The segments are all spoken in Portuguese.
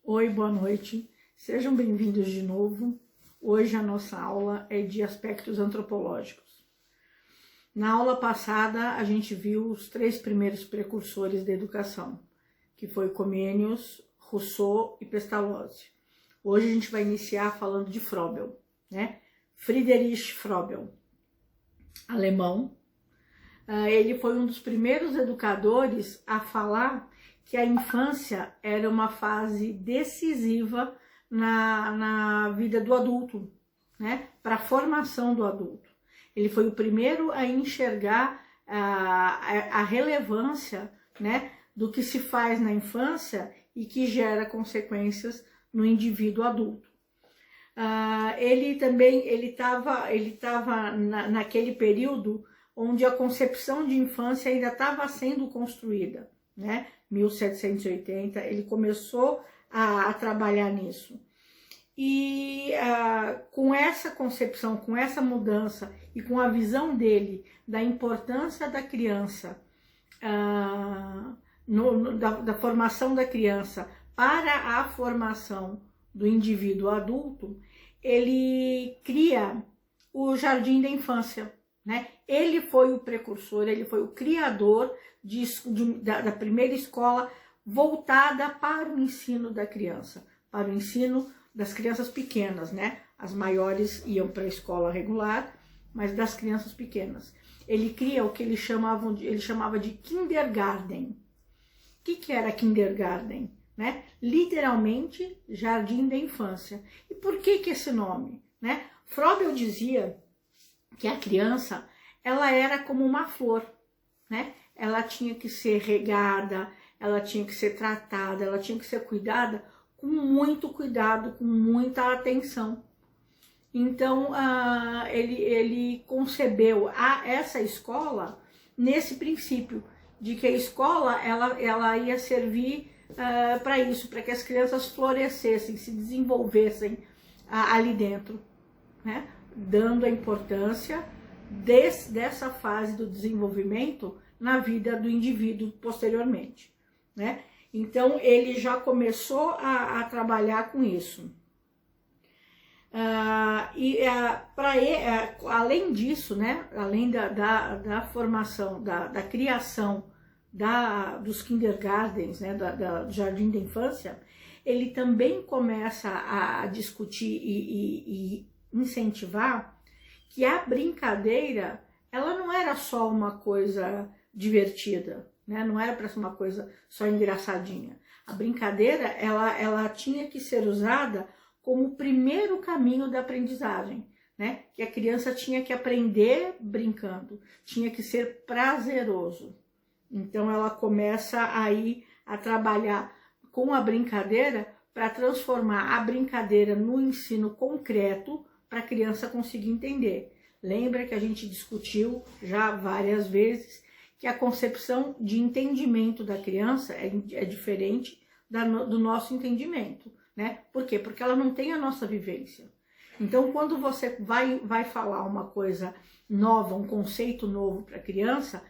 Oi, boa noite. Sejam bem-vindos de novo. Hoje a nossa aula é de aspectos antropológicos. Na aula passada, a gente viu os 3 primeiros precursores da educação, que foi Comênios, Rousseau e Pestalozzi. Hoje a gente vai iniciar falando de Froebel, né? Friedrich Froebel, alemão. Ele foi um dos primeiros educadores a falar que a infância era uma fase decisiva na vida do adulto, né? Para a formação do adulto. Ele foi o primeiro a enxergar a relevância, né, do que se faz na infância e que gera consequências no indivíduo adulto. Ele estava naquele período onde a concepção de infância ainda estava sendo construída, né? 1780, ele começou a trabalhar nisso. E com essa concepção, com essa mudança e com a visão dele da importância da criança, da formação da criança para a formação do indivíduo adulto, ele cria o Jardim da Infância, né? Ele foi o precursor, ele foi o criador da primeira escola voltada para o ensino da criança, para o ensino das crianças pequenas, né? As maiores iam para a escola regular, mas das crianças pequenas. Ele cria o que ele chamava de kindergarten. O que era kindergarten? Né? Literalmente, Jardim da Infância. E por que esse nome? Né? Froebel dizia que a criança, ela era como uma flor, né? Ela tinha que ser regada, ela tinha que ser tratada, ela tinha que ser cuidada com muito cuidado, com muita atenção. Então, ele concebeu essa escola nesse princípio, de que a escola ela ia servir para isso, para que as crianças florescessem, se desenvolvessem ali dentro, né? Dando a importância dessa fase do desenvolvimento na vida do indivíduo posteriormente, né? Então, ele já começou a trabalhar com isso. Além disso, né? Além da formação, da criação dos kindergartens, né? Do Jardim da Infância, ele também começa a discutir e incentivar que a brincadeira, ela não era só uma coisa divertida, né? Não era para ser uma coisa só engraçadinha. A brincadeira, ela tinha que ser usada como o primeiro caminho da aprendizagem, né? Que a criança tinha que aprender brincando, tinha que ser prazeroso. Então ela começa aí a trabalhar com a brincadeira para transformar a brincadeira no ensino concreto para a criança conseguir entender. Lembra que a gente discutiu já várias vezes que a concepção de entendimento da criança é diferente do nosso entendimento, né? Por quê? Porque ela não tem a nossa vivência. Então, quando você vai falar uma coisa nova, um conceito novo para a criança,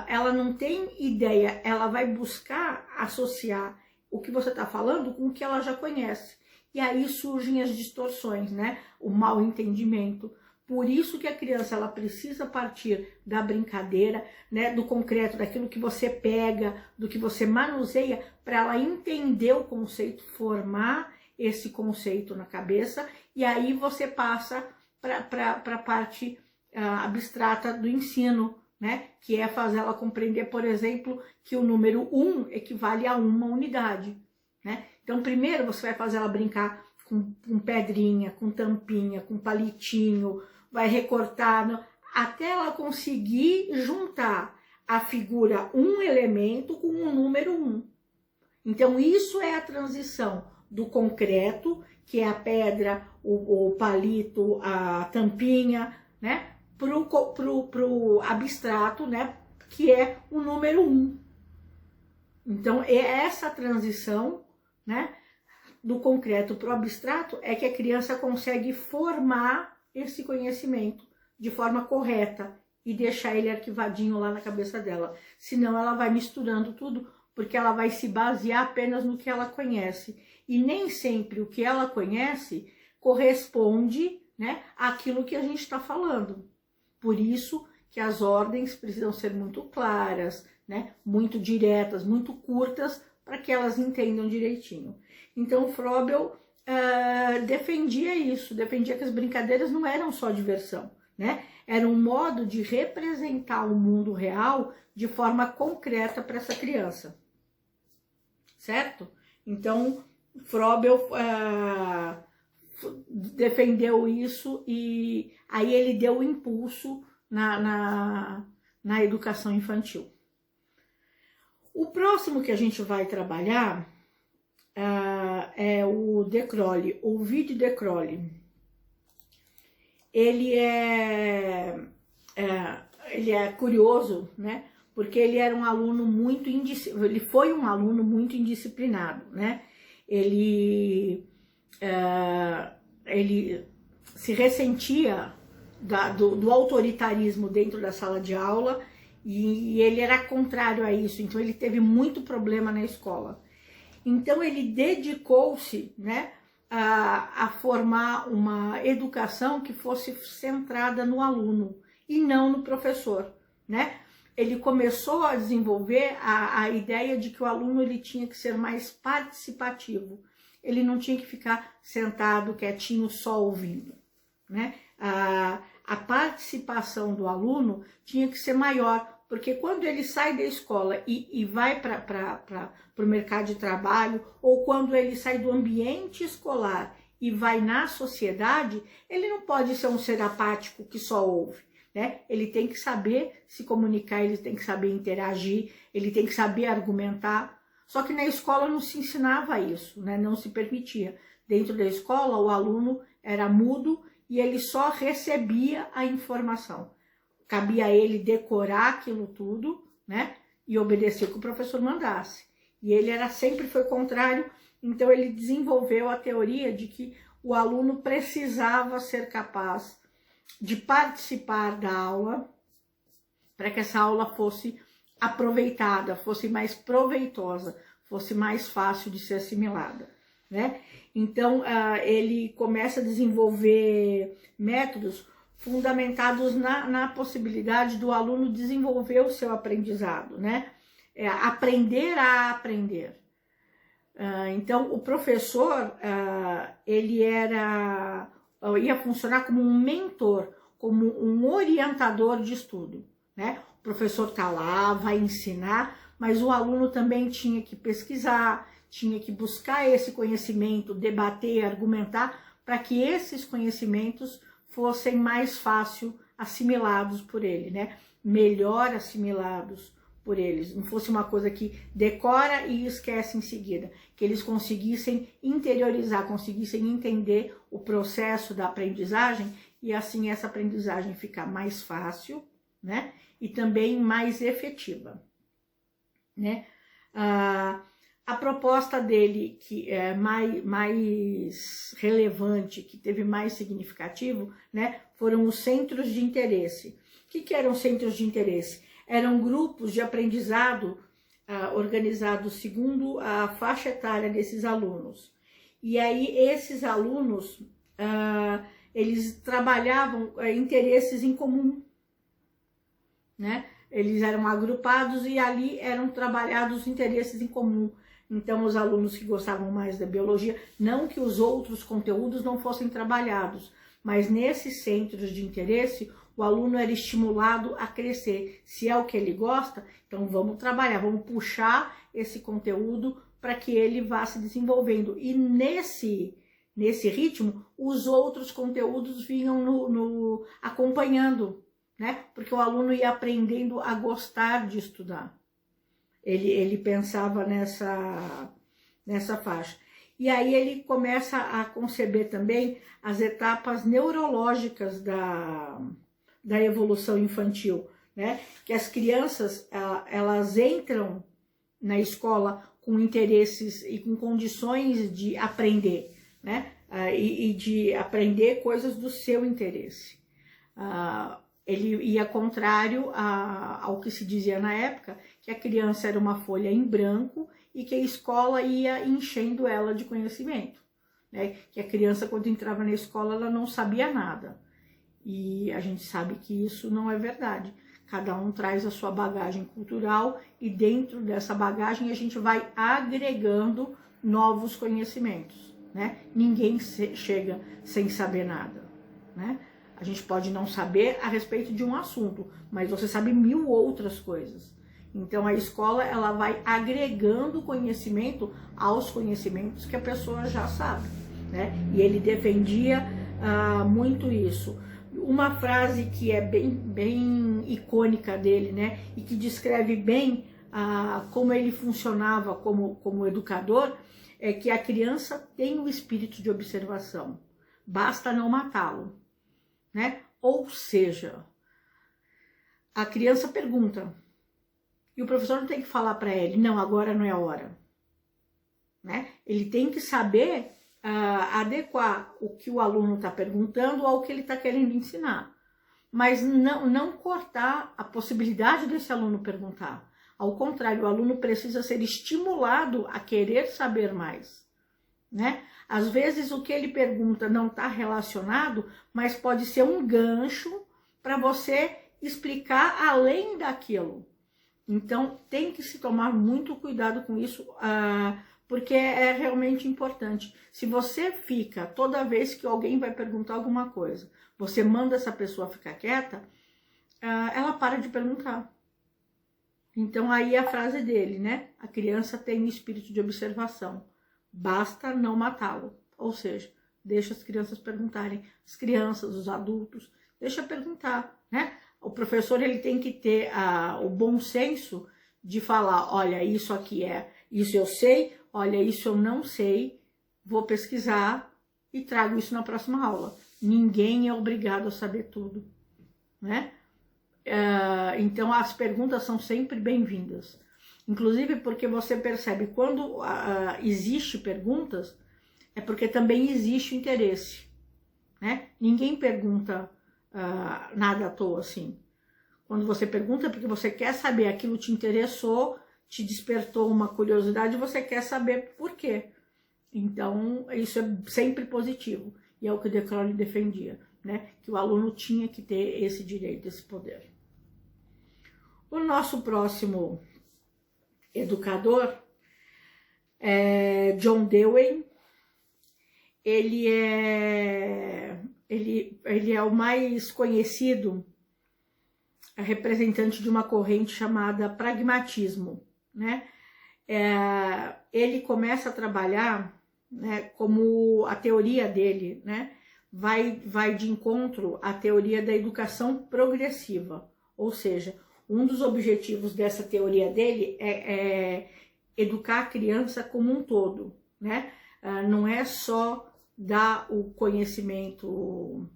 ela não tem ideia, ela vai buscar associar o que você está falando com o que ela já conhece. E aí surgem as distorções, né? O mal entendimento. Por isso que a criança ela precisa partir da brincadeira, né? Do concreto, daquilo que você pega, do que você manuseia, para ela entender o conceito, formar esse conceito na cabeça, e aí você passa para a parte abstrata do ensino, né? Que é fazer ela compreender, por exemplo, que o número 1 equivale a uma unidade, né? Então, primeiro você vai fazer ela brincar com pedrinha, com tampinha, com palitinho, vai recortar, até ela conseguir juntar a figura um elemento com o número 1. Então, isso é a transição do concreto, que é a pedra, o palito, a tampinha, né? Pro abstrato, né? Que é o número 1. Então, é essa transição, né? Do concreto para o abstrato é que a criança consegue formar esse conhecimento de forma correta e deixar ele arquivadinho lá na cabeça dela. Senão ela vai misturando tudo, porque ela vai se basear apenas no que ela conhece. E nem sempre o que ela conhece corresponde, né, àquilo que a gente está falando. Por isso que as ordens precisam ser muito claras, né, muito diretas, muito curtas, para que elas entendam direitinho. Então, Froebel defendia isso, defendia que as brincadeiras não eram só diversão, né? Era um modo de representar o mundo real de forma concreta para essa criança, certo? Então, Froebel defendeu isso e aí ele deu o impulso na educação infantil. O próximo que a gente vai trabalhar é o de Crowley, o Ovid de Crowley. Ele é curioso, né? Porque ele era um aluno muito ele foi um aluno muito indisciplinado, né? Ele se ressentia do autoritarismo dentro da sala de aula e ele era contrário a isso, então ele teve muito problema na escola. Então ele dedicou-se, né, a formar uma educação que fosse centrada no aluno e não no professor, né? Ele começou a desenvolver a ideia de que o aluno ele tinha que ser mais participativo. Ele não tinha que ficar sentado, quietinho, só ouvindo, né? A participação do aluno tinha que ser maior, porque quando ele sai da escola e vai para o mercado de trabalho, ou quando ele sai do ambiente escolar e vai na sociedade, ele não pode ser um ser apático que só ouve, né? Ele tem que saber se comunicar, ele tem que saber interagir, ele tem que saber argumentar. Só que na escola não se ensinava isso, né? Não se permitia. Dentro da escola, o aluno era mudo e ele só recebia a informação. Cabia a ele decorar aquilo tudo, né? E obedecer o que o professor mandasse. E ele sempre foi contrário, então ele desenvolveu a teoria de que o aluno precisava ser capaz de participar da aula para que essa aula fosse aproveitada, fosse mais proveitosa, fosse mais fácil de ser assimilada, né? Então, ele começa a desenvolver métodos fundamentados na possibilidade do aluno desenvolver o seu aprendizado, né? Aprender a aprender. Então, o professor, ele ia funcionar como um mentor, como um orientador de estudo, né? O professor está lá, vai ensinar, mas o aluno também tinha que pesquisar, tinha que buscar esse conhecimento, debater, argumentar, para que esses conhecimentos fossem mais fácil assimilados por ele, né? Melhor assimilados por eles. Não fosse uma coisa que decora e esquece em seguida. Que eles conseguissem interiorizar, conseguissem entender o processo da aprendizagem e assim essa aprendizagem ficar mais fácil, né? E também mais efetiva, né? A proposta dele, que é mais relevante, que teve mais significativo, né, foram os centros de interesse. O que eram centros de interesse? Eram grupos de aprendizado organizados segundo a faixa etária desses alunos. E aí esses alunos, eles trabalhavam interesses em comum, né? Eles eram agrupados e ali eram trabalhados interesses em comum. Então, os alunos que gostavam mais da biologia, não que os outros conteúdos não fossem trabalhados, mas nesses centros de interesse, o aluno era estimulado a crescer. Se é o que ele gosta, então vamos trabalhar, vamos puxar esse conteúdo para que ele vá se desenvolvendo. E nesse ritmo, os outros conteúdos vinham acompanhando, né? Porque o aluno ia aprendendo a gostar de estudar. Ele pensava nessa faixa. E aí ele começa a conceber também as etapas neurológicas da evolução infantil, né? Que as crianças, elas entram na escola com interesses e com condições de aprender, né? E de aprender coisas do seu interesse. ele ia contrário ao que se dizia na época, que a criança era uma folha em branco e que a escola ia enchendo ela de conhecimento, né? Que a criança, quando entrava na escola, ela não sabia nada. E a gente sabe que isso não é verdade. Cada um traz a sua bagagem cultural e dentro dessa bagagem a gente vai agregando novos conhecimentos, né? Ninguém chega sem saber nada, né? A gente pode não saber a respeito de um assunto, mas você sabe 1000 outras coisas. Então a escola, ela vai agregando conhecimento aos conhecimentos que a pessoa já sabe, né? E ele defendia muito isso. Uma frase que é bem icônica dele, né? E que descreve bem como ele funcionava como educador, é que a criança tem o espírito de observação, basta não matá-lo, né? Ou seja, a criança pergunta e o professor não tem que falar para ele, não, agora não é a hora, né? Ele tem que saber adequar o que o aluno está perguntando ao que ele está querendo ensinar, mas não cortar a possibilidade desse aluno perguntar. Ao contrário, o aluno precisa ser estimulado a querer saber mais, né? Às vezes o que ele pergunta não está relacionado, mas pode ser um gancho para você explicar além daquilo. Então tem que se tomar muito cuidado com isso, porque é realmente importante. Se você fica, toda vez que alguém vai perguntar alguma coisa, você manda essa pessoa ficar quieta, ela para de perguntar. Então aí a frase dele, né? A criança tem espírito de observação, basta não matá-lo. Ou seja, deixa as crianças perguntarem, as crianças, os adultos, deixa perguntar, né? O professor, ele tem que ter o bom senso de falar, olha, isso aqui isso eu sei, olha, isso eu não sei, vou pesquisar e trago isso na próxima aula. Ninguém é obrigado a saber tudo, né? Então as perguntas são sempre bem-vindas. Inclusive porque você percebe quando existe perguntas, é porque também existe interesse, né? Ninguém pergunta nada à toa assim. Quando você pergunta é porque você quer saber, aquilo te interessou, te despertou uma curiosidade, você quer saber por quê. Então isso é sempre positivo e é o que De Crowley defendia, né? Que o aluno tinha que ter esse direito, esse poder. O nosso próximo educador é John Dewey. Ele é o mais conhecido representante de uma corrente chamada pragmatismo, né? Ele começa a trabalhar, né, como a teoria dele, né, vai de encontro à teoria da educação progressiva, ou seja, um dos objetivos dessa teoria dele é educar a criança como um todo, né? Não é só dar o conhecimento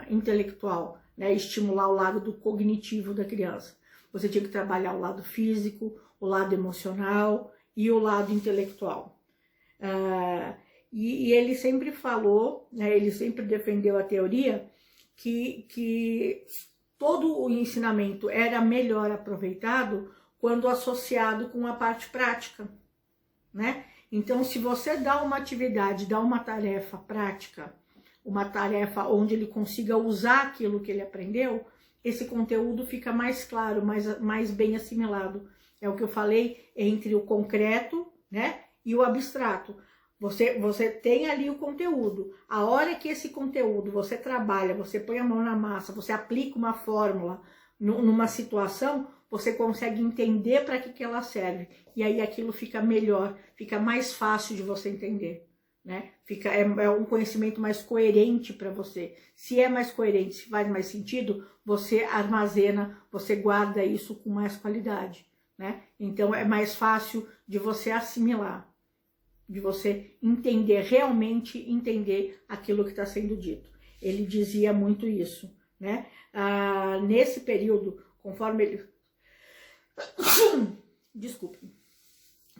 intelectual, né? Estimular o lado do cognitivo da criança. Você tinha que trabalhar o lado físico, o lado emocional e o lado intelectual. E ele sempre falou, né, ele sempre defendeu a teoria que todo o ensinamento era melhor aproveitado quando associado com a parte prática, né? Então, se você dá uma atividade, dá uma tarefa prática, uma tarefa onde ele consiga usar aquilo que ele aprendeu, esse conteúdo fica mais claro, mais bem assimilado. É o que eu falei entre o concreto, né, e o abstrato. Você tem ali o conteúdo. A hora que esse conteúdo você trabalha, você põe a mão na massa, você aplica uma fórmula numa situação, você consegue entender para que ela serve. E aí aquilo fica melhor, fica mais fácil de você entender, né? É um conhecimento mais coerente para você. Se é mais coerente, se faz mais sentido, você armazena, você guarda isso com mais qualidade, né? Então é mais fácil de você assimilar, de você entender, realmente entender aquilo que está sendo dito. Ele dizia muito isso, né? Nesse período, conforme ele... Desculpe.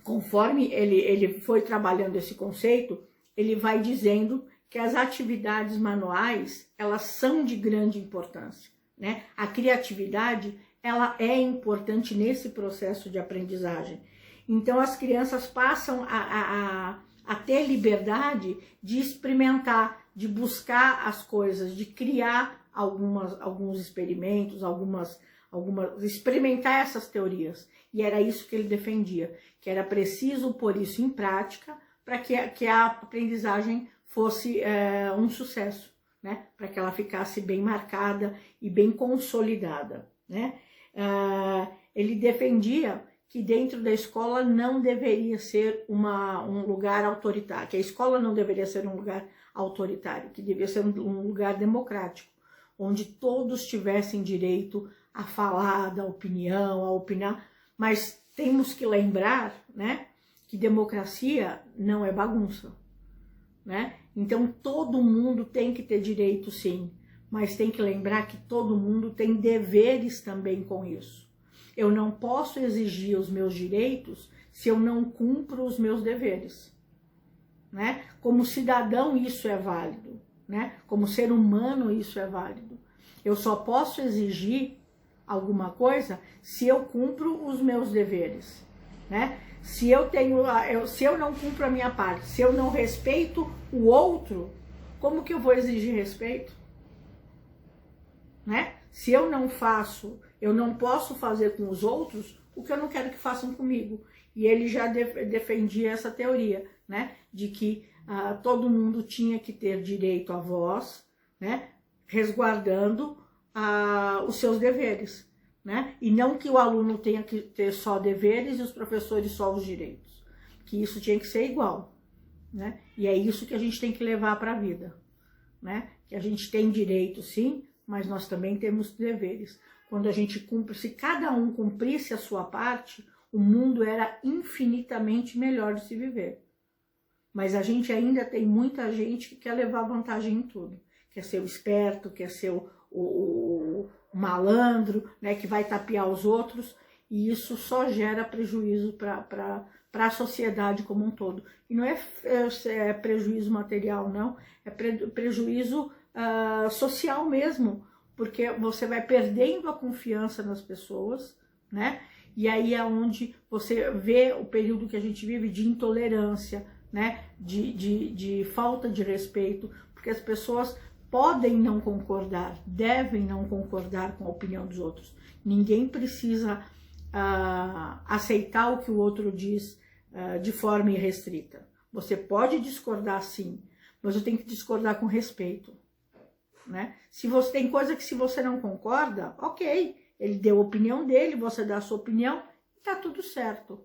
Conforme ele foi trabalhando esse conceito, ele vai dizendo que as atividades manuais, elas são de grande importância, né? A criatividade, ela é importante nesse processo de aprendizagem. Então, as crianças passam a ter liberdade de experimentar, de buscar as coisas, de criar alguns experimentos, experimentar essas teorias. E era isso que ele defendia, que era preciso pôr isso em prática para que a aprendizagem fosse um sucesso, né? Para que ela ficasse bem marcada e bem consolidada, né? Ele defendia que dentro da escola não deveria ser um lugar autoritário, que a escola não deveria ser um lugar autoritário, que deveria ser um lugar democrático, onde todos tivessem direito a falar da opinião, a opinar, mas temos que lembrar, né, que democracia não é bagunça, né? Então todo mundo tem que ter direito, sim, mas tem que lembrar que todo mundo tem deveres também com isso. Eu não posso exigir os meus direitos se eu não cumpro os meus deveres, né? Como cidadão isso é válido, né? Como ser humano isso é válido. Eu só posso exigir alguma coisa se eu cumpro os meus deveres, né? Se eu não cumpro a minha parte, se eu não respeito o outro, como que eu vou exigir respeito? Né? Se eu não faço, eu não posso fazer com os outros o que eu não quero que façam comigo. E ele já defendia essa teoria, né? De que todo mundo tinha que ter direito à voz, né? Resguardando os seus deveres, né? E não que o aluno tenha que ter só deveres e os professores só os direitos. Que isso tinha que ser igual, né? E é isso que a gente tem que levar para a vida, né? Que a gente tem direito, sim, mas nós também temos deveres. Quando a gente cumpre, se cada um cumprisse a sua parte, o mundo era infinitamente melhor de se viver. Mas a gente ainda tem muita gente que quer levar vantagem em tudo. Quer ser o esperto, quer ser o malandro, né, que vai tapear os outros, e isso só gera prejuízo para a sociedade como um todo. E não é prejuízo material, não, é prejuízo social mesmo, porque você vai perdendo a confiança nas pessoas, né? E aí é onde você vê o período que a gente vive de intolerância, né? De falta de respeito, porque as pessoas podem não concordar, devem não concordar com a opinião dos outros. Ninguém precisa aceitar o que o outro diz de forma irrestrita. Você pode discordar, sim, mas você tem que discordar com respeito, né? Se você tem coisa que se você não concorda, ok, ele deu a opinião dele, você dá a sua opinião, tá tudo certo.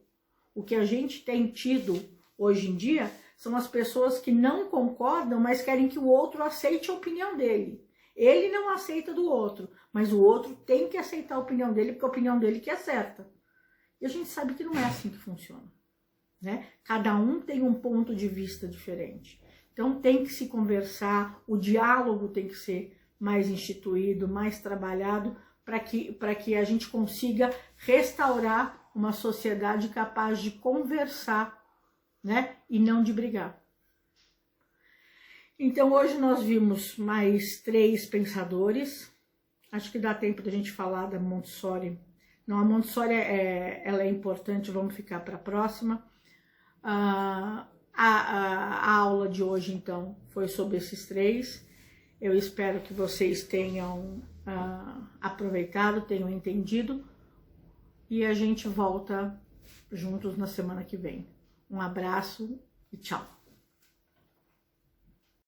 O que a gente tem tido hoje em dia são as pessoas que não concordam, mas querem que o outro aceite a opinião dele. Ele não aceita do outro, mas o outro tem que aceitar a opinião dele, porque a opinião dele que é certa. E a gente sabe que não é assim que funciona, né? Cada um tem um ponto de vista diferente. Então tem que se conversar, o diálogo tem que ser mais instituído, mais trabalhado, para que a gente consiga restaurar uma sociedade capaz de conversar, né? E não de brigar. Então hoje nós vimos mais 3 pensadores. Acho que dá tempo da gente falar da Montessori. Não, a Montessori ela é importante, vamos ficar para a próxima. A aula de hoje, então, foi sobre esses 3. Eu espero que vocês tenham aproveitado, tenham entendido. E a gente volta juntos na semana que vem. Um abraço e tchau!